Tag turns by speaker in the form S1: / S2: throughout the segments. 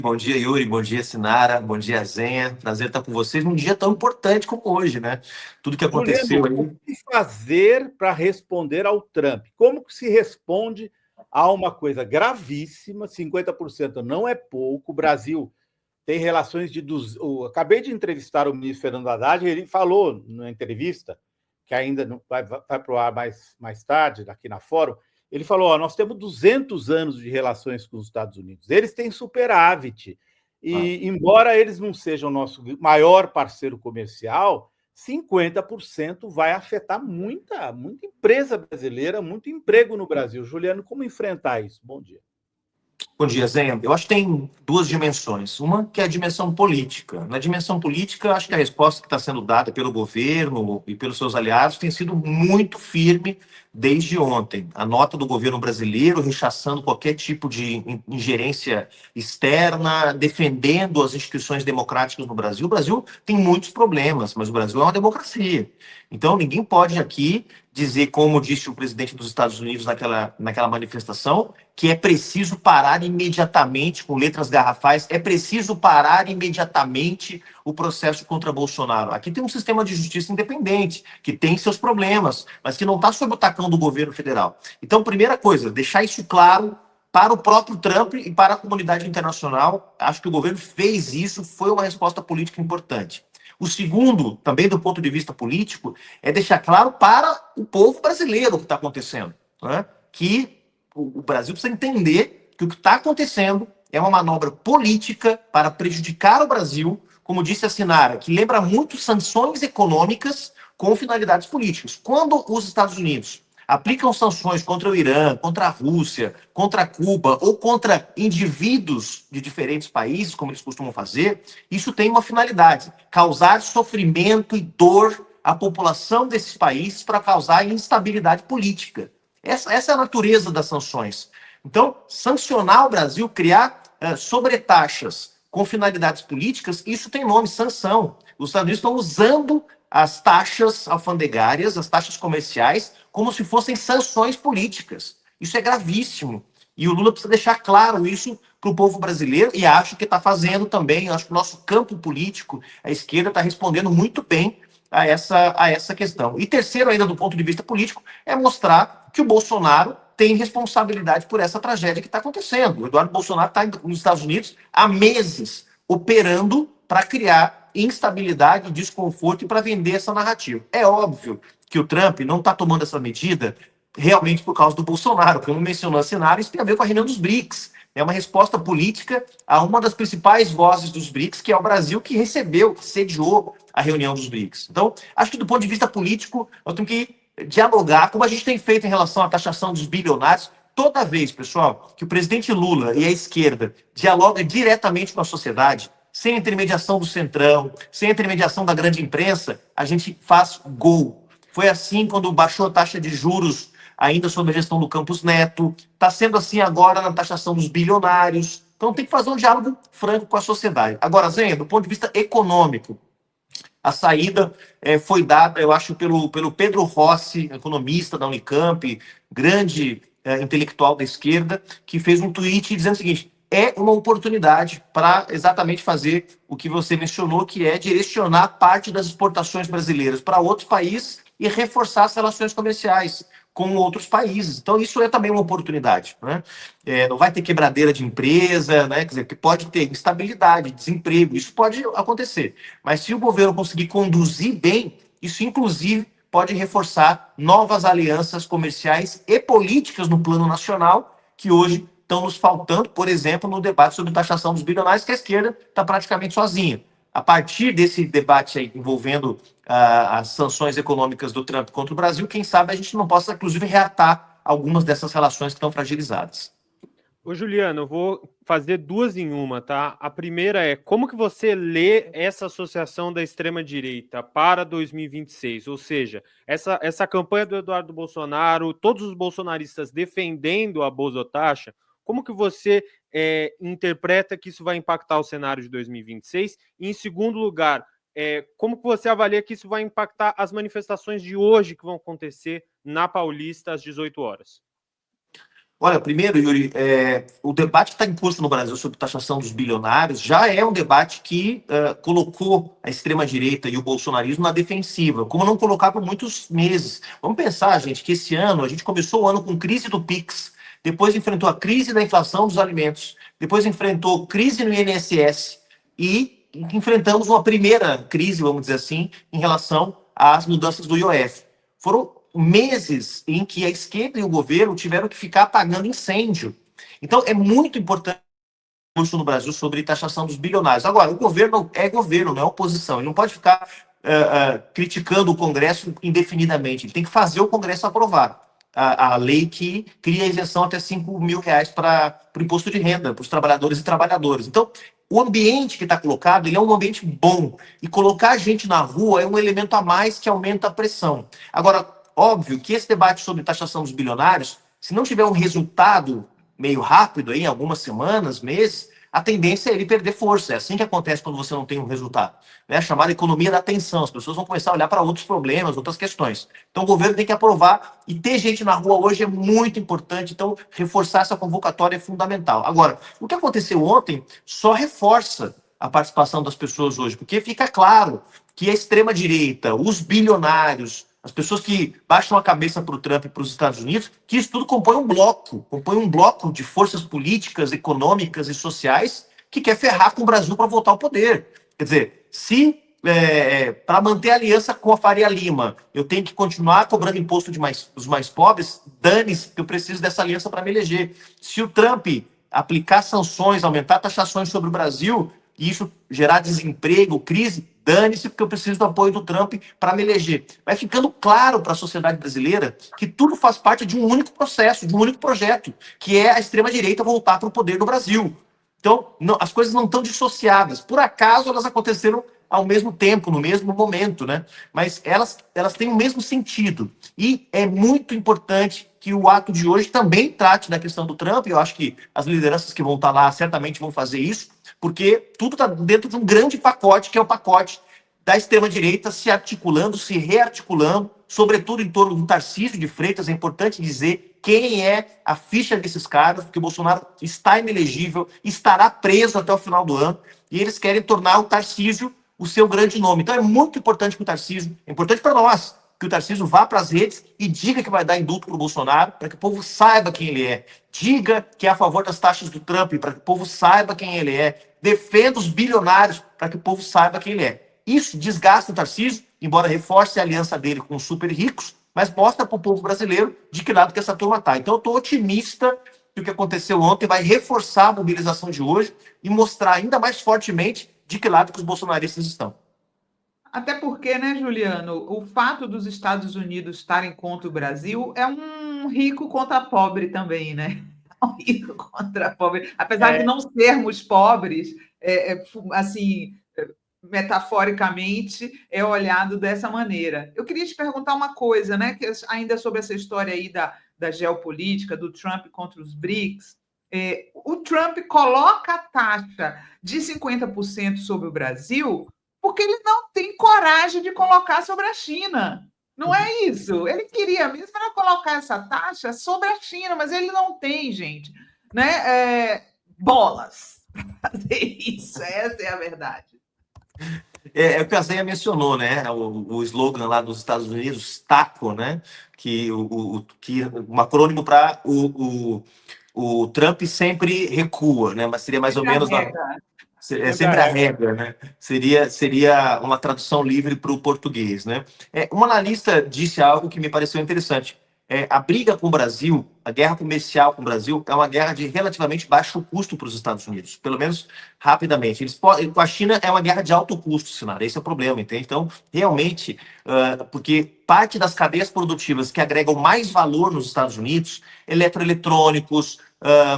S1: Bom dia, Yuri. Bom dia, Sinara. Bom dia, Zenha. Prazer estar com vocês num dia tão importante como hoje, né? Tudo que aconteceu
S2: Juliano, o
S1: aí.
S2: que fazer para responder ao Trump? Como que se responde a uma coisa gravíssima? 50% não é pouco. O Brasil tem relações de... Acabei de entrevistar o ministro Fernando Haddad, ele falou na entrevista, que ainda não vai para o ar mais tarde, aqui na Fórum, ele falou, nós temos 200 anos de relações com os Estados Unidos, eles têm superávit, e embora eles não sejam o nosso maior parceiro comercial, 50% vai afetar muita empresa brasileira, muito emprego no Brasil. Juliano, como enfrentar isso? Bom dia.
S1: Bom dia, Zenha. Eu acho que tem duas dimensões. Uma que é a dimensão política. Na dimensão política, acho que a resposta que está sendo dada pelo governo e pelos seus aliados tem sido muito firme desde ontem. A nota do governo brasileiro rechaçando qualquer tipo de ingerência externa, defendendo as instituições democráticas no Brasil. O Brasil tem muitos problemas, mas o Brasil é uma democracia. Então, ninguém pode aqui dizer, como disse o presidente dos Estados Unidos naquela manifestação, que é preciso parar imediatamente, com letras garrafais, é preciso parar imediatamente o processo contra Bolsonaro. Aqui tem um sistema de justiça independente, que tem seus problemas, mas que não está sob o tacão do governo federal. Então, primeira coisa, deixar isso claro para o próprio Trump e para a comunidade internacional. Acho que o governo fez isso, foi uma resposta política importante. O segundo, também do ponto de vista político, é deixar claro para o povo brasileiro o que está acontecendo, né? Que o Brasil precisa entender que o que está acontecendo é uma manobra política para prejudicar o Brasil, como disse a Sinara, que lembra muito sanções econômicas com finalidades políticas. Quando os Estados Unidos aplicam sanções contra o Irã, contra a Rússia, contra Cuba ou contra indivíduos de diferentes países, como eles costumam fazer, isso tem uma finalidade: causar sofrimento e dor à população desses países para causar instabilidade política. Essa é a natureza das sanções. Então, sancionar o Brasil, criar sobretaxas com finalidades políticas, isso tem nome, sanção. Os Estados Unidos estão usando as taxas alfandegárias, as taxas comerciais, como se fossem sanções políticas. Isso é gravíssimo. E o Lula precisa deixar claro isso para o povo brasileiro, e acho que está fazendo também. Acho que o nosso campo político, a esquerda, está respondendo muito bem a essa questão. E terceiro, ainda do ponto de vista político, é mostrar que o Bolsonaro tem responsabilidade por essa tragédia que está acontecendo. O Eduardo Bolsonaro está nos Estados Unidos há meses operando para criar instabilidade, desconforto e para vender essa narrativa. É óbvio que o Trump não está tomando essa medida realmente por causa do Bolsonaro. Como mencionou a Sinara, isso tem a ver com a reunião dos BRICS. É uma resposta política a uma das principais vozes dos BRICS, que é o Brasil, que recebeu, que sediou a reunião dos BRICS. Então, acho que do ponto de vista político, nós temos que dialogar, como a gente tem feito em relação à taxação dos bilionários. Toda vez, pessoal, que o presidente Lula e a esquerda dialogam diretamente com a sociedade, sem intermediação do Centrão, sem intermediação da grande imprensa, a gente faz gol. Foi assim quando baixou a taxa de juros, ainda sob a gestão do Campos Neto. Está sendo assim agora na taxação dos bilionários. Então tem que fazer um diálogo franco com a sociedade. Agora, Zé, do ponto de vista econômico, a saída foi dada, eu acho, pelo Pedro Rossi, economista da Unicamp, grande intelectual da esquerda, que fez um tweet dizendo o seguinte: é uma oportunidade para exatamente fazer o que você mencionou, que é direcionar parte das exportações brasileiras para outros países e reforçar as relações comerciais com outros países. Então, isso é também uma oportunidade, né? Não vai ter quebradeira de empresa, né? Quer dizer, que pode ter instabilidade, desemprego, isso pode acontecer. Mas se o governo conseguir conduzir bem, isso inclusive pode reforçar novas alianças comerciais e políticas no plano nacional, que hoje estão nos faltando, por exemplo, no debate sobre taxação dos bilionários, que a esquerda está praticamente sozinha. A partir desse debate aí, envolvendo as sanções econômicas do Trump contra o Brasil, quem sabe a gente não possa, inclusive, reatar algumas dessas relações que estão fragilizadas.
S3: Ô, Juliano, eu vou fazer duas em uma, tá? A primeira é, como que você lê essa associação da extrema-direita para 2026? Ou seja, essa campanha do Eduardo Bolsonaro, todos os bolsonaristas defendendo a bozotaxa, como que você interpreta que isso vai impactar o cenário de 2026? E, em segundo lugar, como que você avalia que isso vai impactar as manifestações de hoje que vão acontecer na Paulista às 18 horas?
S1: Olha, primeiro, Yuri, o debate que está em curso no Brasil sobre taxação dos bilionários já é um debate que colocou a extrema-direita e o bolsonarismo na defensiva, como não colocava por muitos meses. Vamos pensar, gente, que esse ano, a gente começou o ano com crise do Pix, depois enfrentou a crise da inflação dos alimentos, depois enfrentou crise no INSS e enfrentamos uma primeira crise, vamos dizer assim, em relação às mudanças do IOF. Foram meses em que a esquerda e o governo tiveram que ficar apagando incêndio. Então, é muito importante o curso no Brasil sobre taxação dos bilionários. Agora, o governo é governo, não é oposição. Ele não pode ficar criticando o Congresso indefinidamente. Ele tem que fazer o Congresso aprovar a lei que cria a isenção até R$ 5.000 para o imposto de renda, para os trabalhadores e trabalhadoras. Então, o ambiente que está colocado, ele é um ambiente bom. E colocar a gente na rua é um elemento a mais que aumenta a pressão. Agora, óbvio que esse debate sobre taxação dos bilionários, se não tiver um resultado meio rápido, aí, em algumas semanas, meses, a tendência é ele perder força. É assim que acontece quando você não tem um resultado. É a chamada economia da atenção. As pessoas vão começar a olhar para outros problemas, outras questões. Então, o governo tem que aprovar. E ter gente na rua hoje é muito importante. Então, reforçar essa convocatória é fundamental. Agora, o que aconteceu ontem só reforça a participação das pessoas hoje, porque fica claro que a extrema-direita, os bilionários, as pessoas que baixam a cabeça para o Trump e para os Estados Unidos, que isso tudo compõe um bloco de forças políticas, econômicas e sociais que quer ferrar com o Brasil para voltar ao poder. Quer dizer, se para manter a aliança com a Faria Lima eu tenho que continuar cobrando imposto dos mais pobres, dane-se, porque eu preciso dessa aliança para me eleger. Se o Trump aplicar sanções, aumentar taxações sobre o Brasil, e isso gerar desemprego, crise, dane-se, porque eu preciso do apoio do Trump para me eleger. Vai ficando claro para a sociedade brasileira que tudo faz parte de um único processo, de um único projeto, que é a extrema-direita voltar para o poder no Brasil. Então, as coisas não estão dissociadas. Por acaso, elas aconteceram ao mesmo tempo, no mesmo momento, né? Mas elas têm o mesmo sentido. E é muito importante que o ato de hoje também trate da questão do Trump. Eu acho que as lideranças que vão estar lá certamente vão fazer isso, porque tudo está dentro de um grande pacote, que é o pacote da extrema-direita se articulando, se rearticulando, sobretudo em torno do Tarcísio de Freitas. É importante dizer quem é a ficha desses caras, porque o Bolsonaro está inelegível, estará preso até o final do ano, e eles querem tornar o Tarcísio o seu grande nome. Então é muito importante que o Tarcísio, é importante para nós, que o Tarcísio vá para as redes e diga que vai dar indulto para o Bolsonaro, para que o povo saiba quem ele é. Diga que é a favor das taxas do Trump, para que o povo saiba quem ele é. Defenda os bilionários, para que o povo saiba quem ele é. Isso desgasta o Tarcísio, embora reforce a aliança dele com os super ricos, mas mostra para o povo brasileiro de que lado que essa turma está. Então eu estou otimista que o que aconteceu ontem vai reforçar a mobilização de hoje e mostrar ainda mais fortemente de que lado que os bolsonaristas estão.
S4: Até porque, né, Juliano, o fato dos Estados Unidos estarem contra o Brasil é um rico contra pobre também, né? Um rico contra pobre. Apesar de não sermos pobres, assim, metaforicamente, é olhado dessa maneira. Eu queria te perguntar uma coisa, né, que ainda sobre essa história aí da geopolítica, do Trump contra os BRICS. O Trump coloca a taxa de 50% sobre o Brasil porque ele não tem coragem de colocar sobre a China. Não é isso. Ele queria mesmo era colocar essa taxa sobre a China, mas ele não tem, gente, né? Bolas para fazer isso. Essa é a verdade.
S1: É o que a Zéia mencionou, né? O slogan lá dos Estados Unidos, TACO, né? Que um acrônimo para o Trump sempre recua, né? Mas seria mais ou menos sempre a regra, né? Seria uma tradução livre para o português, né? Um analista disse algo que me pareceu interessante. A briga com o Brasil, a guerra comercial com o Brasil, é uma guerra de relativamente baixo custo para os Estados Unidos, pelo menos rapidamente. Com a China é uma guerra de alto custo, Sinara, esse é o problema, entende? Então, realmente, porque parte das cadeias produtivas que agregam mais valor nos Estados Unidos, eletroeletrônicos,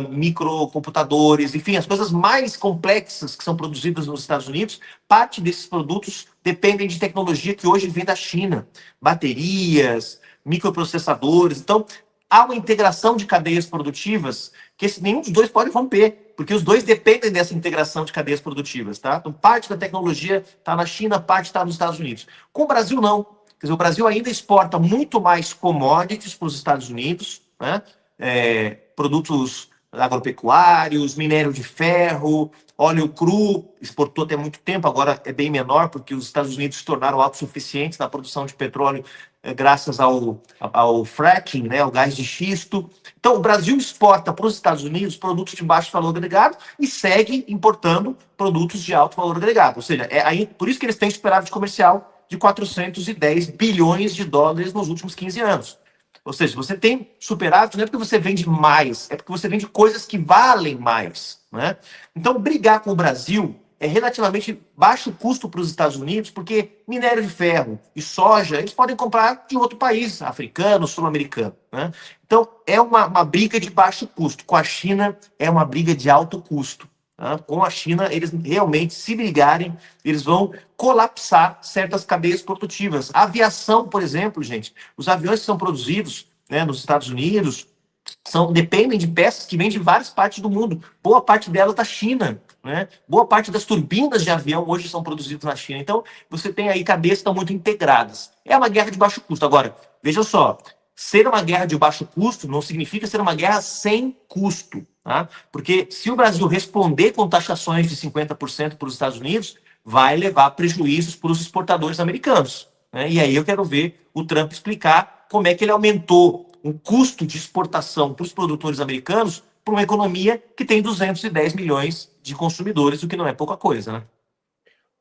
S1: microcomputadores, enfim, as coisas mais complexas que são produzidas nos Estados Unidos, parte desses produtos dependem de tecnologia que hoje vem da China, baterias, microprocessadores. Então, há uma integração de cadeias produtivas que nenhum dos dois pode romper, porque os dois dependem dessa integração de cadeias produtivas, tá? Então, parte da tecnologia está na China, parte está nos Estados Unidos. Com o Brasil, não. Quer dizer, o Brasil ainda exporta muito mais commodities para os Estados Unidos, né? produtos agropecuários, minério de ferro, óleo cru, exportou até muito tempo, agora é bem menor, porque os Estados Unidos se tornaram autossuficientes na produção de petróleo graças ao fracking, né, ao gás de xisto. Então, o Brasil exporta para os Estados Unidos produtos de baixo valor agregado e segue importando produtos de alto valor agregado. Ou seja, por isso que eles têm superávit comercial de 410 bilhões de dólares nos últimos 15 anos. Ou seja, você tem superávit não é porque você vende mais, é porque você vende coisas que valem mais, né? Então, brigar com o Brasil é relativamente baixo custo para os Estados Unidos, porque minério de ferro e soja eles podem comprar de outro país, africano, sul-americano, né? Então, é uma briga de baixo custo. Com a China, é uma briga de alto custo. Tá? Com a China, eles realmente, se brigarem, eles vão colapsar certas cadeias produtivas. A aviação, por exemplo, gente, os aviões que são produzidos, né, nos Estados Unidos dependem de peças que vêm de várias partes do mundo. Boa parte delas da China, né? Boa parte das turbinas de avião hoje são produzidas na China. Então, você tem aí cadeias que estão muito integradas. É uma guerra de baixo custo. Agora, veja só, ser uma guerra de baixo custo não significa ser uma guerra sem custo. Tá? Porque se o Brasil responder com taxações de 50% para os Estados Unidos, vai levar prejuízos para os exportadores americanos. Né? E aí eu quero ver o Trump explicar como é que ele aumentou o custo de exportação para os produtores americanos para uma economia que tem 210 milhões de consumidores, o que não é pouca coisa, né?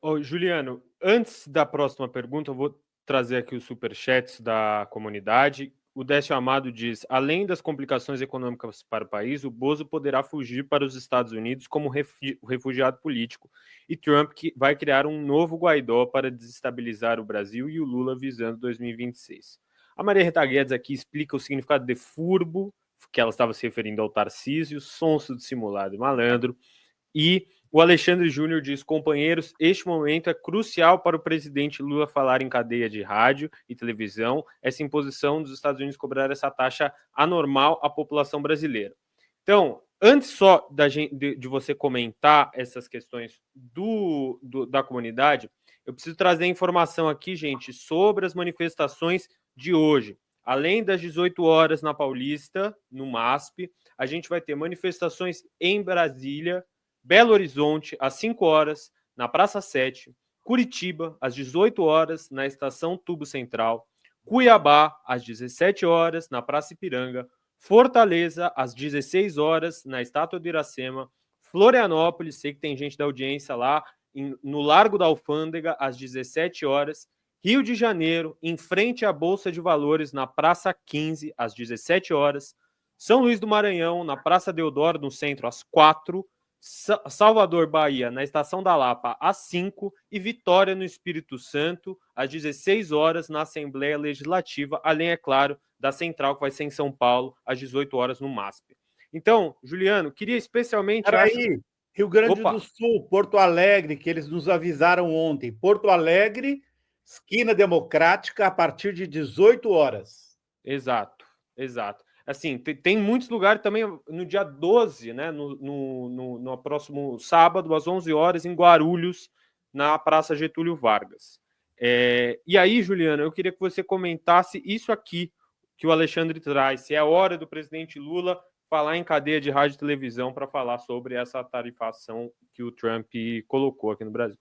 S3: Ô, Juliano, antes da próxima pergunta, eu vou trazer aqui os superchats da comunidade. O Décio Amado diz: além das complicações econômicas para o país, o Bozo poderá fugir para os Estados Unidos como refugiado político. E Trump vai criar um novo Guaidó para desestabilizar o Brasil e o Lula visando 2026. A Maria Rita Guedes aqui explica o significado de furbo, que ela estava se referindo ao Tarcísio, sonso dissimulado e malandro. E o Alexandre Júnior diz: companheiros, este momento é crucial para o presidente Lula falar em cadeia de rádio e televisão, essa imposição dos Estados Unidos cobrar essa taxa anormal à população brasileira. Então, antes só de você comentar essas questões da comunidade, eu preciso trazer informação aqui, gente, sobre as manifestações de hoje. Além das 18 horas na Paulista, no MASP, a gente vai ter manifestações em Brasília, Belo Horizonte, às 5 horas, na Praça 7, Curitiba, às 18 horas, na Estação Tubo Central, Cuiabá, às 17 horas, na Praça Ipiranga, Fortaleza, às 16 horas, na Estátua do Iracema, Florianópolis, sei que tem gente da audiência lá, no Largo da Alfândega, às 17 horas, Rio de Janeiro, em frente à Bolsa de Valores, na Praça 15, às 17 horas, São Luís do Maranhão, na Praça Deodoro, no centro, às 4, Salvador, Bahia, na Estação da Lapa, às 5, e Vitória, no Espírito Santo, às 16 horas, na Assembleia Legislativa, além, é claro, da Central, que vai ser em São Paulo, às 18 horas, no MASP. Então, Juliano, queria especialmente...
S2: Peraí, Rio Grande do Sul, Porto Alegre, que eles nos avisaram ontem. Porto Alegre, esquina Democrática, a partir de 18 horas.
S3: Exato, exato. Assim, tem muitos lugares também no dia 12, né, no próximo sábado, às 11 horas, em Guarulhos, na Praça Getúlio Vargas. E aí, Juliana, eu queria que você comentasse isso aqui que o Alexandre traz, se é hora do presidente Lula falar em cadeia de rádio e televisão para falar sobre essa tarifação que o Trump colocou aqui no Brasil.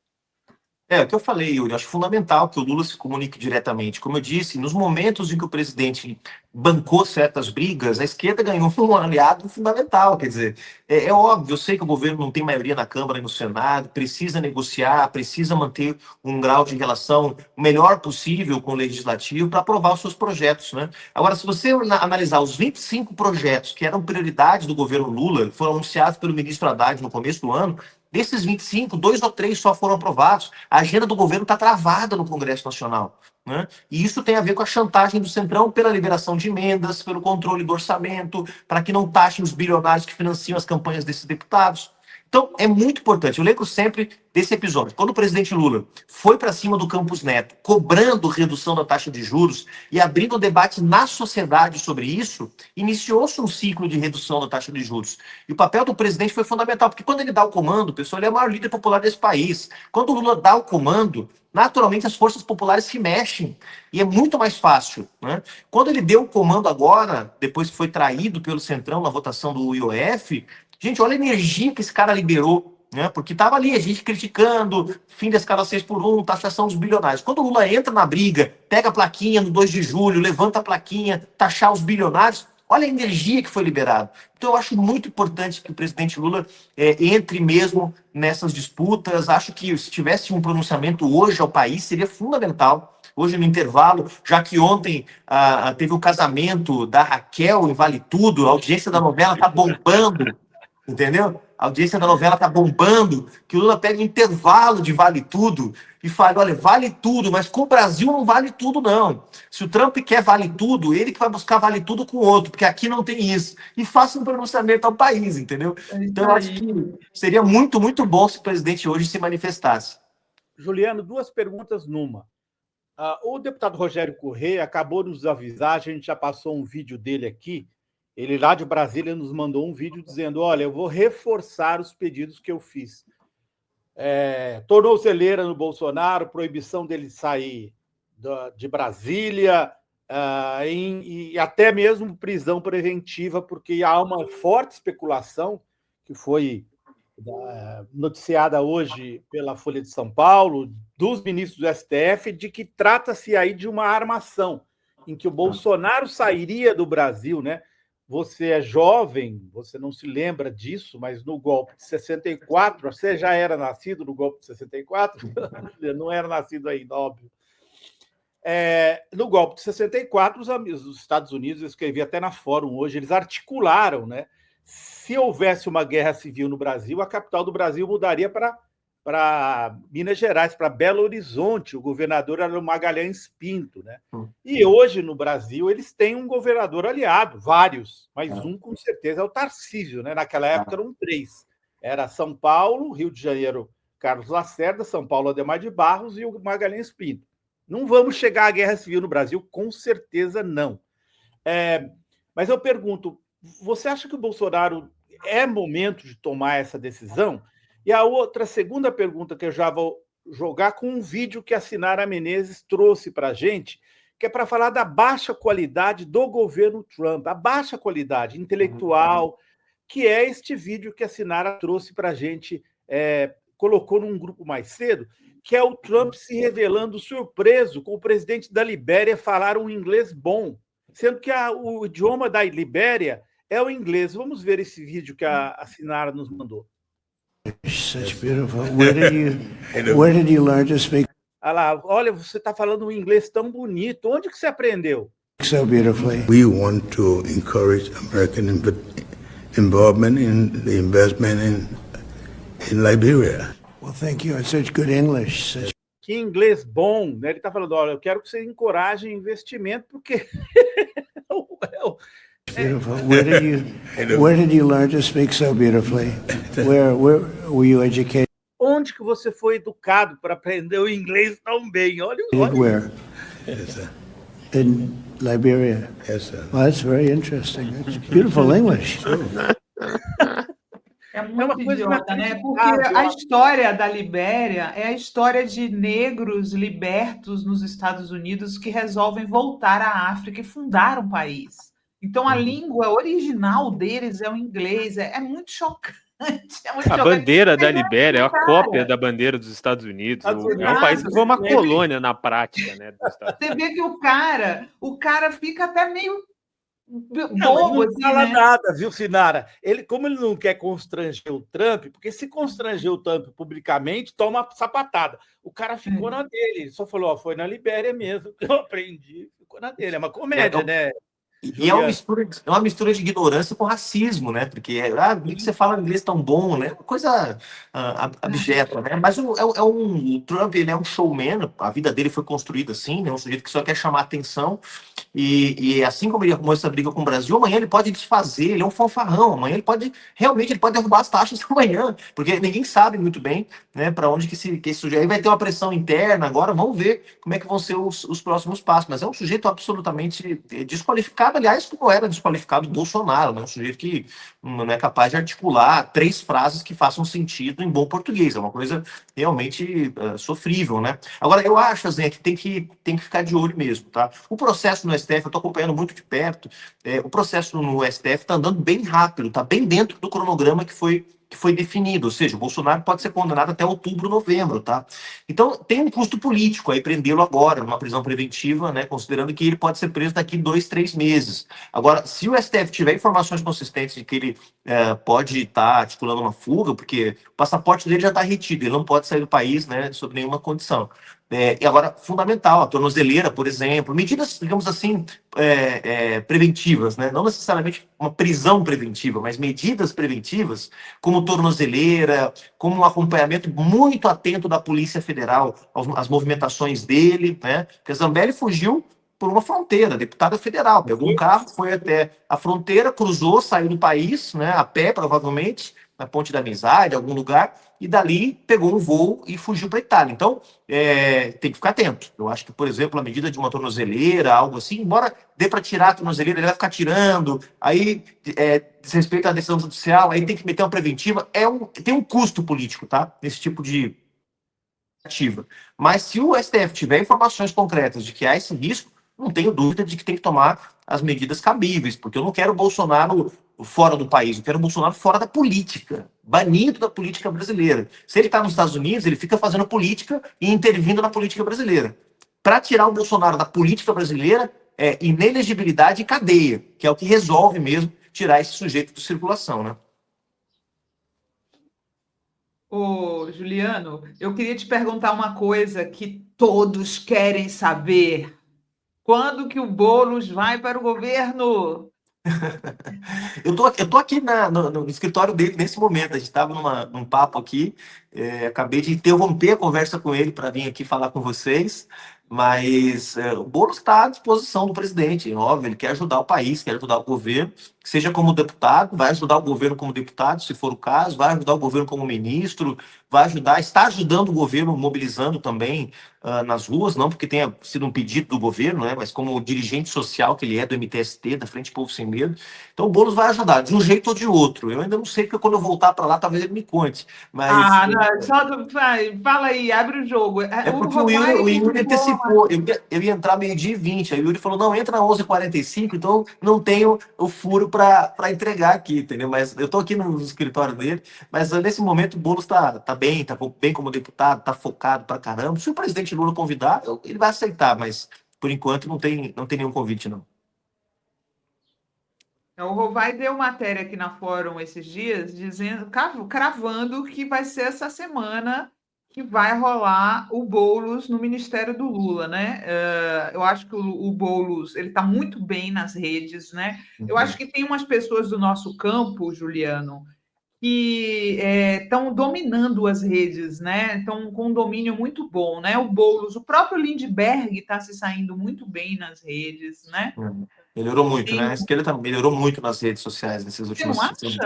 S1: O que eu falei, Yuri, acho fundamental que o Lula se comunique diretamente. Como eu disse, nos momentos em que o presidente bancou certas brigas, a esquerda ganhou um aliado fundamental. Quer dizer, é óbvio, eu sei que o governo não tem maioria na Câmara e no Senado, precisa negociar, precisa manter um grau de relação o melhor possível com o Legislativo para aprovar os seus projetos, né? Agora, se você analisar os 25 projetos que eram prioridades do governo Lula, que foram anunciados pelo ministro Haddad no começo do ano, desses 25, 2 ou 3 só foram aprovados. A agenda do governo está travada no Congresso Nacional. Né? E isso tem a ver com a chantagem do Centrão pela liberação de emendas, pelo controle do orçamento, para que não taxem os bilionários que financiam as campanhas desses deputados. Então, é muito importante. Eu lembro sempre desse episódio. Quando o presidente Lula foi para cima do Campos Neto, cobrando redução da taxa de juros e abrindo debate na sociedade sobre isso, iniciou-se um ciclo de redução da taxa de juros. E o papel do presidente foi fundamental, porque quando ele dá o comando, pessoal, ele é o maior líder popular desse país. Quando o Lula dá o comando, naturalmente as forças populares se mexem. E é muito mais fácil, né? Quando ele deu o comando agora, depois que foi traído pelo Centrão na votação do IOF, gente, olha a energia que esse cara liberou, né? Porque estava ali a gente criticando, fim da escala 6x1, taxação dos bilionários. Quando o Lula entra na briga, pega a plaquinha no 2 de julho, levanta a plaquinha, taxar os bilionários, olha a energia que foi liberada. Então eu acho muito importante que o presidente Lula entre mesmo nessas disputas. Acho que se tivesse um pronunciamento hoje ao país, seria fundamental. Hoje no intervalo, já que ontem teve o casamento da Raquel em Vale Tudo, a audiência da novela está bombando, entendeu? A audiência da novela está bombando, que o Lula pega o intervalo de Vale Tudo e fala, olha, vale tudo, mas com o Brasil não vale tudo, não. Se o Trump quer vale tudo, ele que vai buscar vale tudo com o outro, porque aqui não tem isso. E faça um pronunciamento ao país, entendeu? Então, eu acho que seria muito, muito bom se o presidente hoje se manifestasse.
S2: Juliano, duas perguntas numa. O deputado Rogério Corrêa acabou de nos avisar, a gente já passou um vídeo dele aqui, ele lá de Brasília nos mandou um vídeo dizendo, olha, eu vou reforçar os pedidos que eu fiz. Tornozeleira no Bolsonaro, proibição dele sair de Brasília, e até mesmo prisão preventiva, porque há uma forte especulação, que foi noticiada hoje pela Folha de São Paulo, dos ministros do STF, de que trata-se aí de uma armação, em que o Bolsonaro sairia do Brasil, né? Você é jovem, você não se lembra disso, mas no golpe de 64, você já era nascido no golpe de 64? Não era nascido ainda, óbvio. No golpe de 64, os Estados Unidos, eu escrevi até na Fórum hoje, eles articularam, né? Se houvesse uma guerra civil no Brasil, a capital do Brasil mudaria para Minas Gerais, para Belo Horizonte. O governador era o Magalhães Pinto, né? E hoje, no Brasil, eles têm um governador aliado, vários, mas um, com certeza, é o Tarcísio, né? Naquela época eram 3. Era São Paulo, Rio de Janeiro, Carlos Lacerda, São Paulo, Adhemar de Barros e o Magalhães Pinto. Não vamos chegar à guerra civil no Brasil? Com certeza não. Mas eu pergunto, você acha que o Bolsonaro é momento de tomar essa decisão? E a segunda pergunta que eu já vou jogar com um vídeo que a Sinara Menezes trouxe para a gente, que é para falar da baixa qualidade do governo Trump, a baixa qualidade intelectual, que é este vídeo que a Sinara trouxe para a gente, colocou num grupo mais cedo, que é o Trump se revelando surpreso com o presidente da Libéria falar um inglês bom, sendo que o idioma da Libéria é o inglês. Vamos ver esse vídeo que a Sinara nos mandou.
S5: Such beautiful. Where did you learn to speak
S2: Olha lá, olha, você está falando um inglês tão bonito. Onde que você aprendeu?
S5: so beautifully?
S6: We want to encourage American involvement in the investment in Liberia.
S5: Well, thank you. It's such good English.
S2: Que inglês bom, né? Ele está falando, olha, eu quero que você encoraje investimento, porque
S5: Beautiful. Where did you learn to speak so beautifully? Where were you educated?
S2: Onde que você foi educado para aprender o inglês tão bem? Olha.
S5: Where?
S6: Yes, sir.
S5: In Liberia.
S6: Yes, sir.
S5: Well, that's very interesting. It's beautiful English.
S4: É muito
S2: uma coisa
S4: idiota, né? Porque
S2: inacreditável.
S4: a história da Libéria é a história de negros libertos nos Estados Unidos que resolvem voltar à África e fundar um país. Então, a língua original deles é o inglês. É muito chocante. É muito
S3: A
S4: chocante.
S3: bandeira da
S4: Mas não é
S3: Libéria é a
S4: cara.
S3: cópia da bandeira dos Estados Unidos. É um país que foi uma colônia na prática, né? Dos Estados
S4: Você vê que o cara fica até meio
S2: Não,
S4: bobo,
S2: ele não
S4: assim,
S2: fala
S4: né?
S2: nada, viu, Sinara? Como ele não quer constranger o Trump, porque se constranger o Trump publicamente, toma sapatada. O cara ficou na dele, ele só falou, foi na Libéria mesmo que eu aprendi, ficou na dele. É uma comédia, né?
S1: E é uma mistura de ignorância com racismo, né? Porque por que você fala inglês tão bom, né? Uma coisa abjeta, né? Mas o Trump, ele é um showman, a vida dele foi construída assim, né? Um sujeito que só quer chamar atenção. E assim como ele arrumou essa briga com o Brasil, amanhã ele pode desfazer, ele é um fanfarrão, amanhã ele pode derrubar as taxas amanhã, porque ninguém sabe muito bem, né, para onde que esse sujeito aí vai ter uma pressão interna. Agora vamos ver como é que vão ser os próximos passos, mas é um sujeito absolutamente desqualificado, aliás, como era desqualificado o Bolsonaro, né? Um sujeito que não é capaz de articular 3 frases que façam sentido em bom português, é uma coisa realmente sofrível, né? Agora, eu acho, Zé, que tem que ficar de olho mesmo, tá? O processo no STF, eu estou acompanhando muito de perto, o processo no STF está andando bem rápido, está bem dentro do cronograma que foi definido, ou seja, o Bolsonaro pode ser condenado até outubro, novembro, tá? Então, tem um custo político aí prendê-lo agora, numa prisão preventiva, né, considerando que ele pode ser preso daqui 2, 3 meses. Agora, se o STF tiver informações consistentes de que ele pode estar articulando uma fuga, porque o passaporte dele já está retido, ele não pode sair do país, né, sob nenhuma condição. E agora, fundamental, a tornozeleira, por exemplo, medidas, digamos assim, preventivas, né? Não necessariamente uma prisão preventiva, mas medidas preventivas, como tornozeleira, como um acompanhamento muito atento da Polícia Federal às movimentações dele, né? Porque Zambelli fugiu por uma fronteira, deputada federal, pegou um carro, foi até a fronteira, cruzou, saiu do país, né, a pé, provavelmente, na Ponte da Amizade, algum lugar, e dali pegou um voo e fugiu para a Itália. Então, tem que ficar atento. Eu acho que, por exemplo, a medida de uma tornozeleira, algo assim, embora dê para tirar a tornozeleira, ele vai ficar tirando, aí desrespeito à decisão judicial, aí tem que meter uma preventiva, tem um custo político, tá? Esse tipo de ativa. Mas se o STF tiver informações concretas de que há esse risco, não tenho dúvida de que tem que tomar as medidas cabíveis, porque eu não quero o Bolsonaro fora do país, eu quero o Bolsonaro fora da política, banido da política brasileira. Se ele está nos Estados Unidos, ele fica fazendo política e intervindo na política brasileira. Para tirar o Bolsonaro da política brasileira, é inelegibilidade e cadeia, que é o que resolve mesmo tirar esse sujeito de circulação, né?
S4: Ô, Juliano, eu queria te perguntar uma coisa que todos querem saber. Quando que o Boulos vai para o governo?
S1: Eu tô aqui no escritório dele nesse momento. A gente estava num papo aqui. Acabei de interromper a conversa com ele para vir aqui falar com vocês. Mas o Boulos está à disposição do presidente, óbvio, ele quer ajudar o país, quer ajudar o governo, seja como deputado, vai ajudar o governo como deputado, se for o caso, vai ajudar o governo como ministro, está ajudando o governo, mobilizando também nas ruas, não porque tenha sido um pedido do governo, né, mas como dirigente social que ele é do MTST, da Frente Povo Sem Medo. Então o Boulos vai ajudar, de um jeito ou de outro. Eu ainda não sei, porque quando eu voltar para lá, talvez ele me conte. Mas,
S4: não, só fala aí, abre o jogo.
S1: Porque o Yuri antecipou, eu ia entrar 12h20, aí o Yuri falou, não, entra 11h45, então não tenho o furo para entregar aqui, entendeu? Mas eu estou aqui no escritório dele, mas nesse momento o Boulos tá bem como deputado, tá focado pra caramba. Se o presidente Lula convidar, ele vai aceitar, mas por enquanto não tem nenhum convite, não.
S4: O Rovai deu matéria aqui na Fórum esses dias, cravando que vai ser essa semana que vai rolar o Boulos no Ministério do Lula, né? Eu acho que o Boulos ele está muito bem nas redes, né? Eu acho que tem umas pessoas do nosso campo, Juliano, que estão dominando as redes, né? Estão com um domínio muito bom, né? O Boulos, o próprio Lindbergh está se saindo muito bem nas redes, né?
S1: Melhorou muito, né? A esquerda melhorou muito nas redes sociais nesses últimos
S4: anos.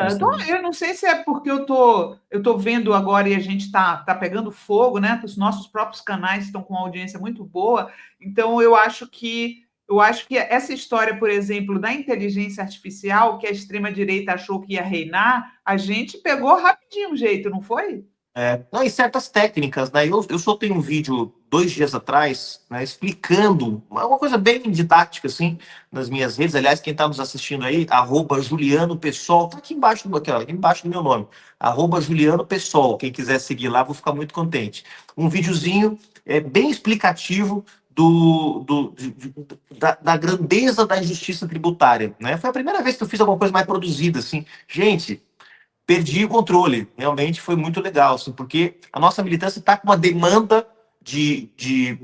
S4: Eu não sei se é porque eu tô vendo agora e a gente tá pegando fogo, né? Os nossos próprios canais estão com uma audiência muito boa. Então, eu acho que essa história, por exemplo, da inteligência artificial, que a extrema-direita achou que ia reinar, a gente pegou rapidinho o jeito, não foi?
S1: Não, e certas técnicas, né? Eu soltei um vídeo 2 dias atrás, né, explicando uma coisa bem didática, assim, nas minhas redes. Aliás, quem está nos assistindo aí, @JulianoPessol, tá aqui embaixo do meu nome, @JulianoPessol. Quem quiser seguir lá, vou ficar muito contente. Um videozinho bem explicativo da grandeza da injustiça tributária, né? Foi a primeira vez que eu fiz alguma coisa mais produzida, assim. Gente, perdi o controle. Realmente foi muito legal, assim, porque a nossa militância está com uma demanda de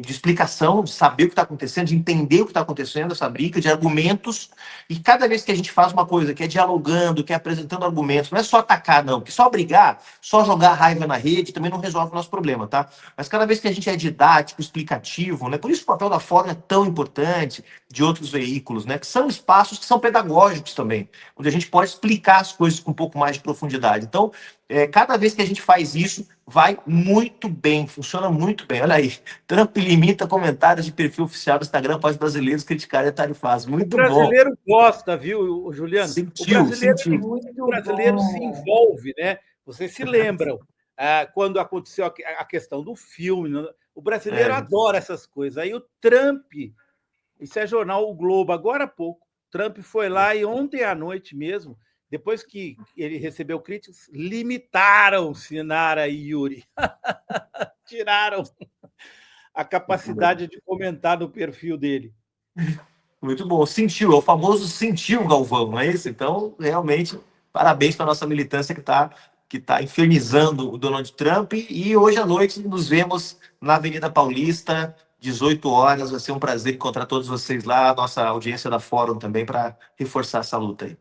S1: explicação, de saber o que está acontecendo, de entender o que está acontecendo, essa briga, de argumentos. E cada vez que a gente faz uma coisa que é dialogando, que é apresentando argumentos, não é só atacar, não, porque só brigar, só jogar raiva na rede também não resolve o nosso problema, tá? Mas cada vez que a gente é didático, explicativo, né? Por isso o papel da Fórum é tão importante, de outros veículos, né? Que são espaços que são pedagógicos também, onde a gente pode explicar as coisas com um pouco mais de profundidade. Então, cada vez que a gente faz isso, vai muito bem, funciona muito bem. Olha aí, Trump limita comentários de perfil oficial do Instagram para os brasileiros criticarem a tarifas. Muito bom.
S2: O brasileiro gosta, viu, Juliano?
S1: Sentiu.
S2: O brasileiro se envolve, né? Vocês se lembram quando aconteceu a questão do filme, né? O brasileiro adora essas coisas. Aí o Trump, isso é jornal O Globo, agora há pouco, Trump foi lá e ontem à noite mesmo, depois que ele recebeu críticas, limitaram-se Nara e Yuri. Tiraram a capacidade de comentar no perfil dele.
S1: Muito bom. Sentiu, é o famoso sentiu, Galvão, não é isso? Então, realmente, parabéns para a nossa militância que tá infernizando o Donald Trump. E hoje à noite nos vemos na Avenida Paulista, 18 horas. Vai ser um prazer encontrar todos vocês lá, a nossa audiência da Fórum também, para reforçar essa luta aí.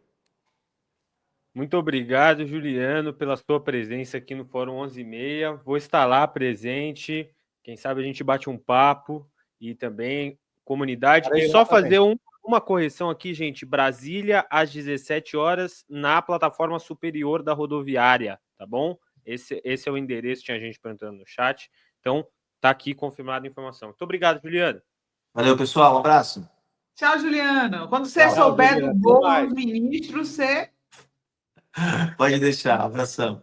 S3: Muito obrigado, Juliano, pela sua presença aqui no Fórum 11h30. Vou estar lá presente. Quem sabe a gente bate um papo e também comunidade. E só fazer uma correção aqui, gente. Brasília, às 17 horas, na plataforma superior da rodoviária, tá bom? Esse é o endereço, tinha gente perguntando no chat. Então, tá aqui confirmada a informação. Muito obrigado, Juliano.
S1: Valeu, pessoal. Um abraço.
S4: Tchau, Juliano. Quando você souber do bolo dos ministros, você...
S1: Pode deixar. Abração.